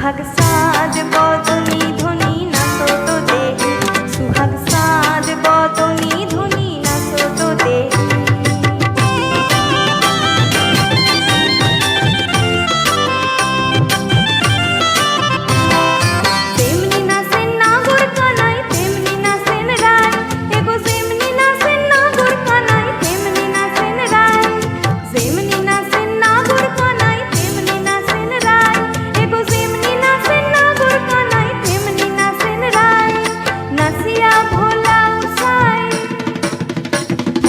सुहाग साज बदनी ध्वनि नाचो तो देही सुहाग साज बदनी ध्वनि नाचो तो देही तेमनी नाचेन नागोर कानाई तेमनी नाचेन राय एगो जेमनी नाचेन नागोर कानाई तेमनी नाचेन राय जेमनी नाचेन नागोर कानाई तेमनी नाचेन राय एगो जेमनी नाचेन नागोर कानाई तेमनी नाचेन राय नाचिया भोला उसाई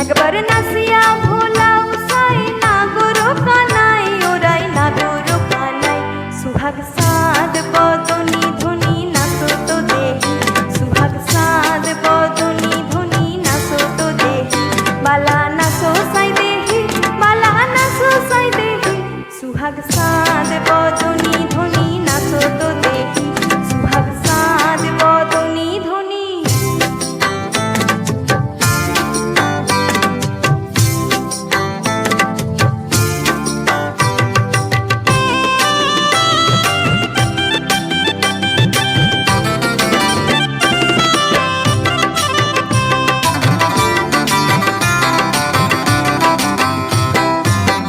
एकबार नाचिया भोला उसाई नागोर कानाई ओराई नागोर कानाई सुहाग साज बदनी ध्वनि नाचो तो देही सुहाग साज बदनी ध्वनि नाचो तो देही बाला नाचो साई देही बाला नाचो साई देही सुहाग साज बदनी ध्वनि नाचो तो देही सुहाग साज बदनी ध्वनि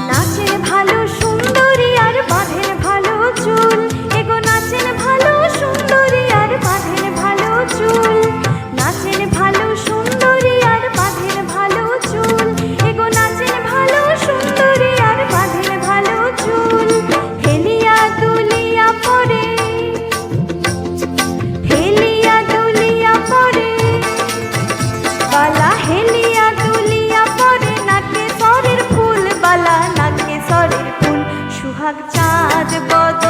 নাচেন ভালো সুন্দরী আর বাঁধেন ভালো চুল এগো নাচেন ভালো সুন্দরী আর বাঁধেন ভালো চুল নাচেন ভালো সুন্দরী আর বাঁধেন ভালো চুল এগো নাচেন ভালো সুন্দরী আর বাঁধেন ভালো চুল হেলিয়া দুলিয়া পরে হেলিয়া দুলিয়া পরে বালা হেলিয়া দুলিয়া পরে নাকে সরের ফুল বালা নাকে সরের ফুল সুহাগ চাঁদ বদ